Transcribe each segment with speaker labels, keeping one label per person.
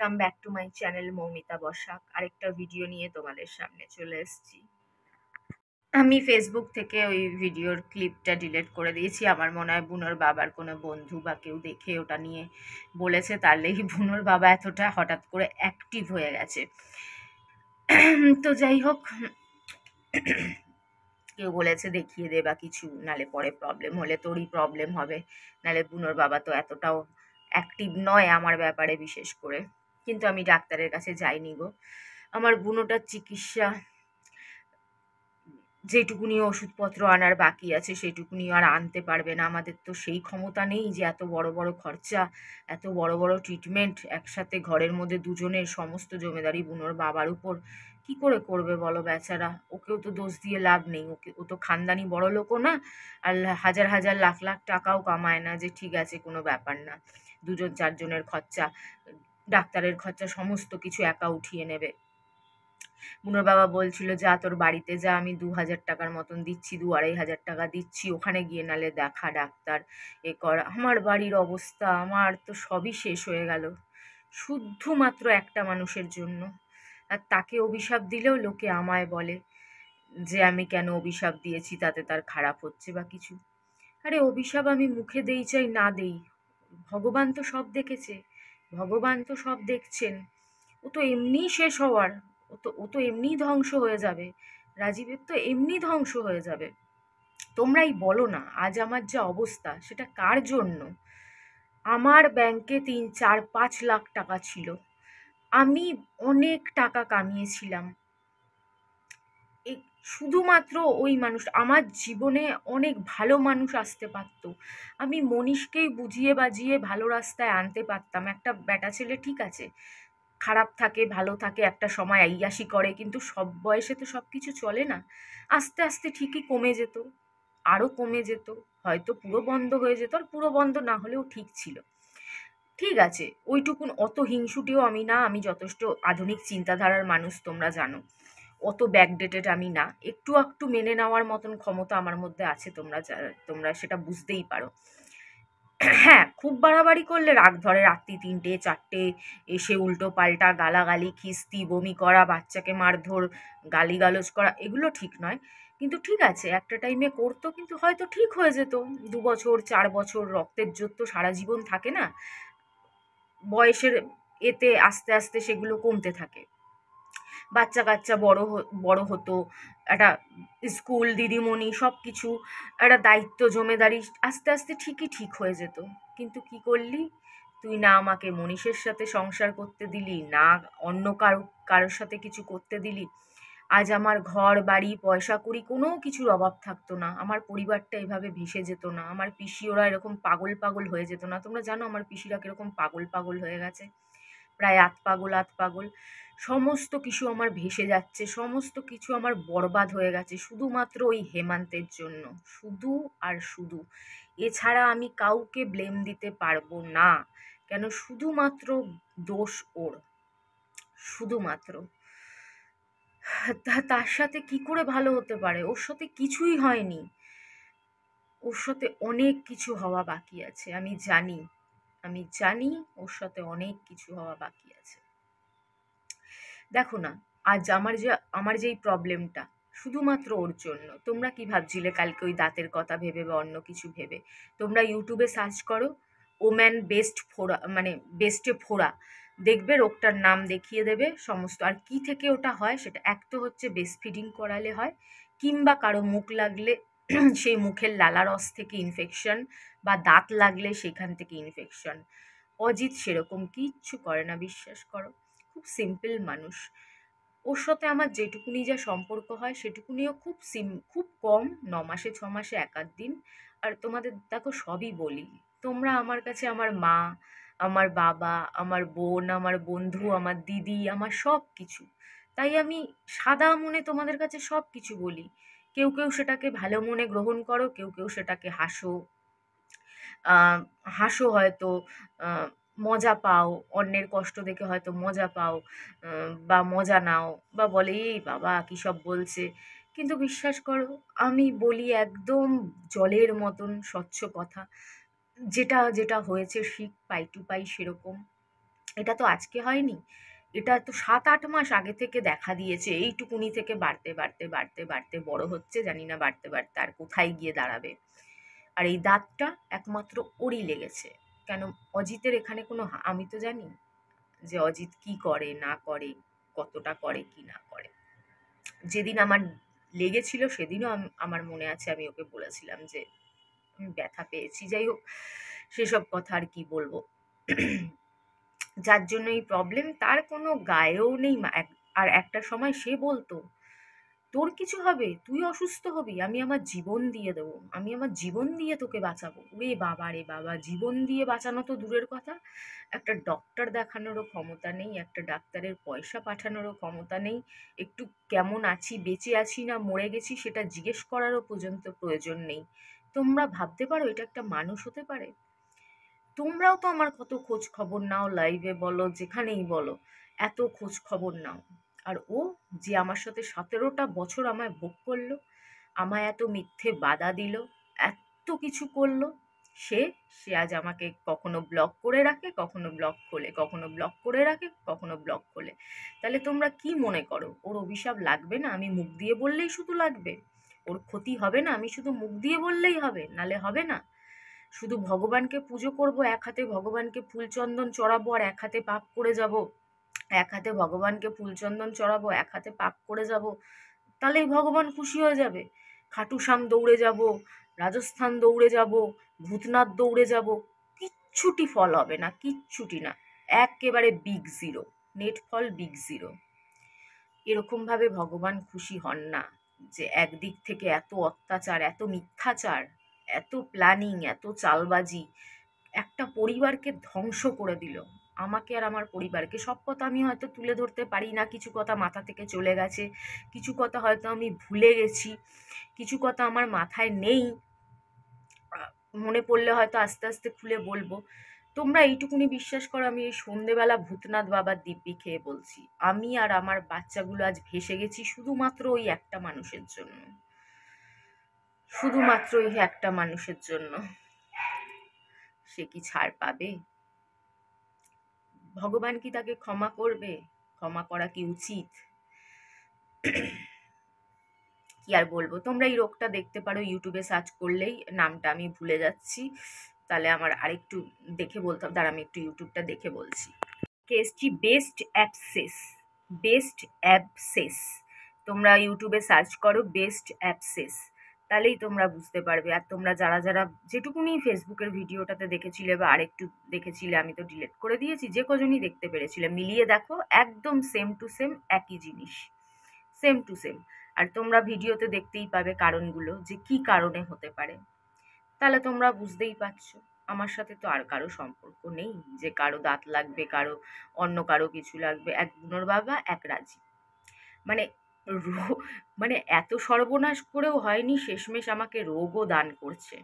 Speaker 1: Welcome back to my channel Moumita Basak. আরেকটা video নিয়ে তোমাদের সামনে চলে এসেছি। আমি ফেসবুক থেকে ওই ভিডিওর ক্লিপটা ডিলিট করে দিয়েছি। আমার মনে হয় বুনোর বাবার কোনো বন্ধু বা কেউ দেখে ওটা নিয়ে বলেছে, তার লেগে বুনোর বাবা এতটা হঠাৎ করে অ্যাক্টিভ হয়ে গেছে। তো যাই হোক, কেউ বলেছে দেখিয়ে দে বা কিছু, নালে পরে প্রবলেম হলে তোরই প্রবলেম হবে। নালে বুনোর বাবা তো এতটাও অ্যাক্টিভ নয় আমার ব্যাপারে বিশেষ করে। কিন্তু আমি ডাক্তারের কাছে যাইনি গো। আমার বুনোটার চিকিৎসা যেটুকুনি ওষুধপত্র আনার বাকি আছে সেটুকুনি আর আনতে পারবে না। আমাদের তো সেই ক্ষমতা নেই যে এত বড় বড় খরচা, এত বড় বড় ট্রিটমেন্ট একসাথে ঘরের মধ্যে দুজনের সমস্ত জমিদারি বুনোর বাবার উপর কি করে করবে বলো বেচারা। ওকেও তো দোষ দিয়ে লাভ নেই, ও তো খানদানি বড় লোকও না, আর হাজার হাজার লাখ লাখ টাকাও কামায় না যে ঠিক আছে কোনো ব্যাপার না, দুজন চারজনের খরচা, ডাক্তারের খরচা সমস্ত কিছু একা উঠিয়ে নেবে। বুনোর বাবা বলছিল যা তোর বাড়িতে যা, আমি 2,000 টাকার মতন দিচ্ছি, 2-2,500 টাকা দিচ্ছি, ওখানে গিয়ে নালে দেখা ডাক্তার, এ কর। আমার বাড়ির অবস্থা, আমার তো সবই শেষ হয়ে গেল শুধুমাত্র একটা মানুষের জন্য। আর তাকে অভিশাপ দিলেও লোকে আমায় বলে যে আমি কেন অভিশাপ দিয়েছি, তাতে তার খারাপ হচ্ছে বা কিছু। আরে অভিশাপ আমি মুখে দেই চাই না দেই, ভগবান তো সব দেখেছে, ভগবান তো সব দেখছেন। ও তো এমনিই শেষ হওয়ার, ও তো এমনিই ধ্বংস হয়ে যাবে, রাজীবের তো এমনি ধ্বংস হয়ে যাবে। তোমরাই বলো না আজ আমার যা অবস্থা সেটা কার জন্য? আমার ব্যাংকে 3-4-5 লাখ টাকা ছিল, আমি অনেক টাকা কামিয়েছিলাম। এই শুধুমাত্র ওই মানুষ, আমার জীবনে অনেক ভালো মানুষ আসতে পারতো, আমি মনীষকেই বুঝিয়ে বাজিয়ে ভালো রাস্তায় আনতে পারতাম। একটা বেটা ছেলে ঠিক আছে, খারাপ থাকে ভালো থাকে, একটা সময় আইয়াসি করে, কিন্তু সব বয়সে তো সব কিছু চলে না। আস্তে আস্তে ঠিকই কমে যেত, আরও কমে যেত, হয়তো পুরো বন্ধ হয়ে যেত, আর পুরো বন্ধ না হলেও ঠিক ছিল। ঠিক আছে, ওইটুকুন অত হিংসুটিও আমি না, আমি যথেষ্ট আধুনিক চিন্তাধারার মানুষ তোমরা জানো, অত ব্যাকডেটেড আমি না, একটু একটু মেনে নেওয়ার মতন ক্ষমতা আমার মধ্যে আছে, তোমরা সেটা বুঝতেই পারো। হ্যাঁ, খুব বাড়াবাড়ি করলে রাগ ধরে, রাত্রি 3টে 4টে এসে উল্টো পাল্টা গালাগালি, খিস্তি, বমি করা, বাচ্চাকে মারধর, গালিগালাজ করা, এগুলো ঠিক নয়। কিন্তু ঠিক আছে একটা টাইমে করতো, কিন্তু হয়তো ঠিক হয়ে যেত। 2 বছর 4 বছর রক্তের জোর তো সারা জীবন থাকে না, বয়সের এতে আস্তে আস্তে সেগুলো কমতে থাকে। বাচ্চা কাচ্চা বড় হতো, একটা স্কুল দিদিমণি সব কিছু, একটা দায়িত্ব জমেদারি, আস্তে আস্তে ঠিকই ঠিক হয়ে যেত। কিন্তু কি করলি তুই? না আমাকে মনীষের সাথে সংসার করতে দিলি, না অন্য কারোর সাথে কিছু করতে দিলি। আজ আমার ঘর বাড়ি পয়সা কড়ি কোনো কিছুর অভাব থাকতো না, আমার পরিবারটা এভাবে ভেসে যেত না, আমার পিসি ওরা এরকম পাগল পাগল হয়ে যেত না। তোমরা জানো আমার পিসিরা কিরকম পাগল পাগল হয়ে গেছে, প্রায় আত পাগল। সমস্ত কিছু আমার ভেসে যাচ্ছে, সমস্ত কিছু আমার বরবাদ হয়ে গেছে শুধুমাত্র ওই হেমান্তের জন্য, শুধু আর শুধু। এছাড়া আমি কাউকে ব্লেম দিতে পারবো না, কেন শুধুমাত্র দোষ ওর, শুধুমাত্র। তার সাথে কি করে ভালো হতে পারে? ওর সাথে কিছুই হয়নি, ওর সাথে অনেক কিছু হওয়া বাকি আছে, আমি জানি ওর সাথে অনেক কিছু হওয়া বাকি আছে। দেখো না, আজ আমার যেই প্রবলেমটা শুধুমাত্র ওর জন্য। তোমরা কি ভাবছিলে কালকে ওই দাঁতের কথা ভেবে বা অন্য কিছু ভেবে? তোমরা ইউটিউবে সার্চ করো ওম্যান বেস্ট ফোড়া, মানে বেস্টে ফোড়া, দেখবে রোগটার নাম দেখিয়ে দেবে সমস্ত। আর কি থেকে ওটা হয় সেটা, এক তো হচ্ছে বেস্ট ফিডিং করালে হয়, কিংবা কারো মুখ লাগলে সেই মুখের লালারস থেকে ইনফেকশন, বা দাঁত লাগলে সেখান থেকে ইনফেকশন। অজিত সেরকম কিচ্ছু করে না, বিশ্বাস করো, খুব সিম্পল মানুষ। ওর সাথে আমার যেটুকুনি যা সম্পর্ক হয় সেটুকুনিও খুব কম, 9 মাসে 6 মাসে এক আধ দিন। আর তোমাদের দেখো সবই বলি, তোমরা আমার কাছে আমার মা, আমার বাবা, আমার বোন, আমার বন্ধু, আমার দিদি, আমার সব কিছু। তাই আমি সাদা মনে তোমাদের কাছে সব কিছু বলি। কেউ কেউ সেটাকে ভালো মনে গ্রহণ করো, কেউ কেউ সেটাকে আহ হাসো হয়তো, আহ মজা পাও, অন্যের কষ্ট দেখে হয়তো মজা পাও, বা মজা নাও, বা বলে এই বাবা কী সব বলছে। কিন্তু বিশ্বাস করো, আমি বলি একদম জলের মতন স্বচ্ছ কথা, যেটা যেটা হয়েছে শিখ পাই টু পাই সেরকম। এটা তো আজকে হয়নি, এটা তো 7-8 মাস আগে থেকে দেখা দিয়েছে। এইটুকুনি থেকে বাড়তে বাড়তে বাড়তে বাড়তে বড় হচ্ছে, জানি না বাড়তে বাড়তে আর কোথায় গিয়ে দাঁড়াবে। আর এই দাঁতটা একমাত্র ওরই লেগেছে। কেন, অজিতের এখানে কোনো আমি তো জানি যে অজিত কি করে না করে, কতটা করে কি না করে। যেদিন আমার লেগেছিল সেদিনও আমার মনে আছে আমি ওকে বলেছিলাম যে আমি ব্যথা পেয়েছি। যাই হোক, সেসব কথা আর কি বলবো। যার জন্য এই প্রবলেম তার কোনো গায়েও নেই। আর একটা সময় সে বলতো, তোর কিছু হবে, তুই অসুস্থ হবি, আমি আমার জীবন দিয়ে দেবো, আমি আমার জীবন দিয়ে তোকে বাঁচাবো। রে বাবা রে বাবা, জীবন দিয়ে বাঁচানো তো দূরের কথা, একটা ডক্টর দেখানোরও ক্ষমতা নেই, একটা ডাক্তারের পয়সা পাঠানোরও ক্ষমতা নেই, একটু কেমন আছি, বেঁচে আছি না মরে গেছি সেটা জিজ্ঞেস করারও পর্যন্ত প্রয়োজন নেই। তোমরা ভাবতে পারো এটা একটা মানুষ হতে পারে? তোমরাও তো আমার কত খোঁজ খবর নাও, লাইভে বলো যেখানেই বলো, এত খোঁজ খবর নাও। আর ও যে আমার সাথে 17টা বছর আমায় ভোগ করলো, আমায় এত মিথ্যে বাধা দিল, এত কিছু করলো, সে সে আজ আমাকে কখনো ব্লক করে রাখে, কখনো ব্লক খোলে, কখনো ব্লক করে রাখে, কখনো ব্লক খোলে। তাহলে তোমরা কি মনে করো ওর অভিশাপ লাগবে না? আমি মুখ দিয়ে বললেই শুধু লাগবে? ওর ক্ষতি হবে না আমি শুধু মুখ দিয়ে বললেই হবে? নালে হবে না? শুধু ভগবানকে পুজো করব, এক হাতে ভগবানকে ফুল চন্দন চড়াবো আর এক হাতে পাপ করে যাব, এক হাতে ভগবানকে ফুল চন্দন চড়াবো এক হাতে পাপ করে যাব, তাহলেই ভগবান খুশি হয়ে যাবে? খাটুশ্যাম দৌড়ে যাব, রাজস্থান দৌড়ে যাব, ভূতনাথ দৌড়ে যাব, কিচ্ছুটি ফল হবে না, কিচ্ছুটি না। একেবারে বিগ জিরো, নেট ফল বিগ জিরো। এরকম ভাবে ভগবান খুশি হন না যে একদিক থেকে এত অত্যাচার, এত মিথ্যাচার, এত প্ল্যানিং, এত চালবাজি একটা পরিবারকে ধ্বংস করে দিল, আমাকে আর আমার পরিবারকে। সব কথা আমি হয়তো তুলে ধরতে পারি না, কিছু কথা মাথা থেকে চলে গেছে, কিছু কথা হয়তো আমি ভুলে গেছি, কিছু কথা আমার মাথায় নেই, মনে পড়লে হয়তো আস্তে আস্তে খুলে বলবো। তোমরা এইটুকুনি বিশ্বাস করো, আমি এই সন্ধেবেলা ভূতনাথ বাবার দিব্যি খেয়ে বলছি, আমি আর আমার বাচ্চাগুলো আজ ভেসে গেছি শুধুমাত্র ওই একটা মানুষের জন্য, শুধুমাত্র ওই একটা মানুষের জন্য। সে কি ছাড় পাবে? ভগবান কি তাকে ক্ষমা করবে? ক্ষমা করা কি উচিত? কি আর বলবো, তোমরা এই রোগটা দেখতে পারো ইউটিউবে সার্চ করলেই, নামটা আমি ভুলে যাচ্ছি, তাহলে আমার আরেকটু দেখে বলতে হবে, দাঁড়া আমি একটু ইউটিউবটা দেখে বলছি। কেসটি বেস্ট অ্যাবসেস, বেস্ট অ্যাবসেস, তোমরা ইউটিউবে সার্চ করো বেস্ট অ্যাবসেস, তাহলেই তোমরা বুঝতে পারবে। আর তোমরা যারা যারা যেটুকুনি ফেসবুকের ভিডিওটাতে দেখেছিলে বা আরেকটু দেখেছিলে, আমি তো ডিলিট করে দিয়েছি, যে কজনই দেখতে পেরেছিলে মিলিয়ে দেখো, একদম সেম টু সেম একই জিনিস, সেম টু সেম। আর তোমরা ভিডিওতে দেখতেই পাবে কারণগুলো যে কি কারণে হতে পারে, তাহলে তোমরা বুঝতেই পারছো। আমার সাথে তো আর কারো সম্পর্ক নেই যে কারো দাঁত লাগবে, কারো অন্য কারো কিছু লাগবে। এক বুনোর বাবা এক রাজি, মানে মানে এত সর্বনাশ করেও হয়নি, শেষমেশ আমাকে রোগও দান করছে।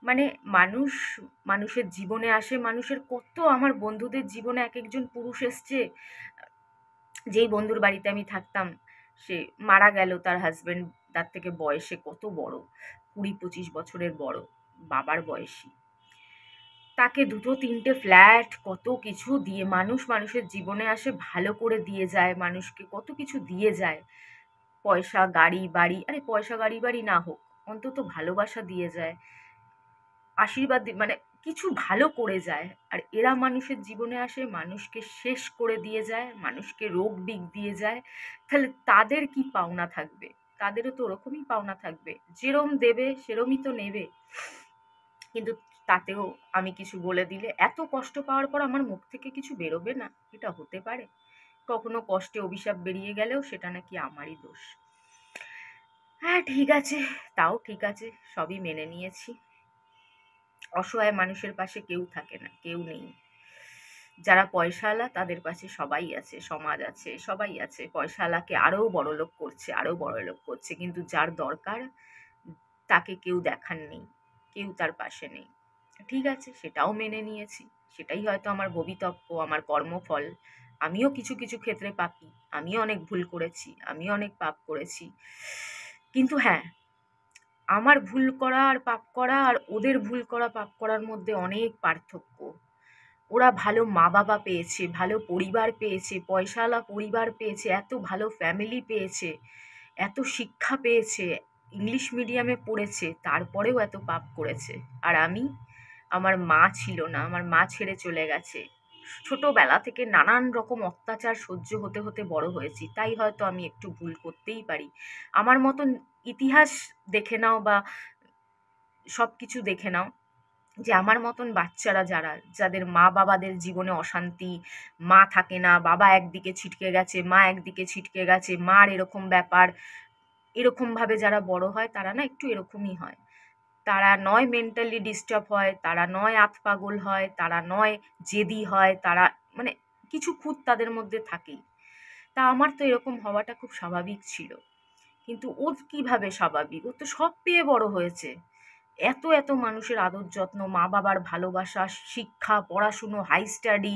Speaker 1: মানে মানুষ মানুষের জীবনে আসে, মানুষের কত, আমার বন্ধুদের জীবনে এক একজন পুরুষ এসছে। যেই বন্ধুর বাড়িতে আমি থাকতাম, সে মারা গেল, তার হাজবেন্ড তার থেকে বয়সে কত বড়, 20-25 বছরের বড়, বাবার বয়সী, তাকে 2-3টে ফ্ল্যাট কত কিছু দিয়ে মানুষ মানুষের জীবনে আসে, ভালো করে দিয়ে যায়, মানুষকে কত কিছু দিয়ে যায়, পয়সা গাড়ি বাড়ি, আরে পয়সা গাড়ি বাড়ি না হোক, অন্তত ভালোবাসা দিয়ে যায়, আশীর্বাদ মানে কিছু ভালো করে যায়। আর এরা মানুষের জীবনে আসে, মানুষকে শেষ করে দিয়ে যায়, মানুষকে রোগ বিগ দিয়ে যায়। তাহলে তাদের কি পাওনা থাকবে? তাদেরও তো ওরকমই পাওনা থাকবে, যেরম দেবে সেরমই তো নেবে। কিন্তু তাতেও আমি কিছু বলে দিলে, এত কষ্ট পাওয়ার পর আমার মুখ থেকে কিছু বেরোবে না, এটা হতে পারে? কখনো কষ্টে অভিশাপ বেরিয়ে গেলেও সেটা নাকি আমারই দোষ? হ্যাঁ ঠিক আছে, তাও ঠিক আছে, সবই মেনে নিয়েছি। অসহায় মানুষের পাশে কেউ থাকে না, কেউ নেই। যারা পয়সাওয়ালা তাদের পাশে সবাই আছে, সমাজ আছে, সবাই আছে। পয়সাওয়ালাকে আরও বড়লোক করছে, আরও বড়লোক করছে, কিন্তু যার দরকার তাকে কেউ দেখার নেই, কেউ তার পাশে নেই। ঠিক আছে, সেটাও মেনে নিয়েছি, সেটাই হয়তো আমার ভবিতব্য, আমার কর্মফল। আমিও কিছু কিছু ক্ষেত্রে পাপী, আমিও অনেক ভুল করেছি, আমিও অনেক পাপ করেছি। কিন্তু হ্যাঁ, আমার ভুল করা আর পাপ করা আর ওদের ভুল করা পাপ করার মধ্যে অনেক পার্থক্য, ওরা ভালো মা বাবা পেয়েছে, ভালো পরিবার পেয়েছে, পয়সাওয়ালা পরিবার পেয়েছে, এত ভালো ফ্যামিলি পেয়েছে, এত শিক্ষা পেয়েছে, ইংলিশ মিডিয়ামে পড়েছে, তারপরেও এত পাপ করেছে। আর আমি, আমার মা ছিল না, আমার মা ছেড়ে চলে গেছে। ছোটবেলা থেকে নানান রকম অত্যাচার সহ্য হতে হতে বড় হয়েছি, তাই হয়তো আমি একটু ভুল করতেই পারি। আমার মতন ইতিহাস দেখে নাও বা সব কিছু দেখে নাও, যে আমার মতন বাচ্চারা যারা, যাদের মা বাবাদের জীবনে অশান্তি, মা থাকে না, বাবা একদিকে ছিটকে গেছে, মা একদিকে ছিটকে গেছে, মার এরকম ব্যাপার, এরকমভাবে যারা বড় হয় তারা না একটু এরকমই হয়। তারা নয় মেন্টালি ডিস্টার্ব হয়, তারা নয় আতপাগল হয়, তারা নয় জেদি হয়, তারা মানে কিছু খুঁত তাদের মধ্যে থাকেই। তা আমার তো এরকম হওয়াটা খুব স্বাভাবিক ছিল। কিন্তু ওর কিভাবে স্বাভাবিক? ও তো সব পেয়ে বড় হয়েছে। এত এত মানুষের আদর যত্ন, মা বাবার ভালোবাসা, শিক্ষা, পড়াশুনো, হাই স্টাডি,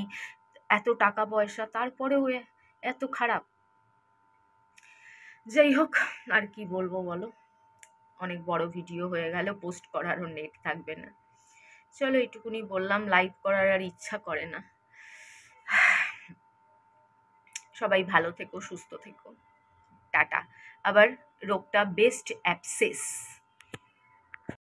Speaker 1: এত টাকা পয়সা, তারপরেও এত খারাপ। যাই হোক, আর কি বলবো বলো, অনেক বড় ভিডিও হয়ে গেল, পোস্ট করারও নেট থাকবে না। চলো এইটুকুনি বললাম, লাইভ করার আর ইচ্ছা করে না। সবাই ভালো থেকো, সুস্থ থেকো, টাটা। আবার রোগটা বেস্ট অ্যাবসেস।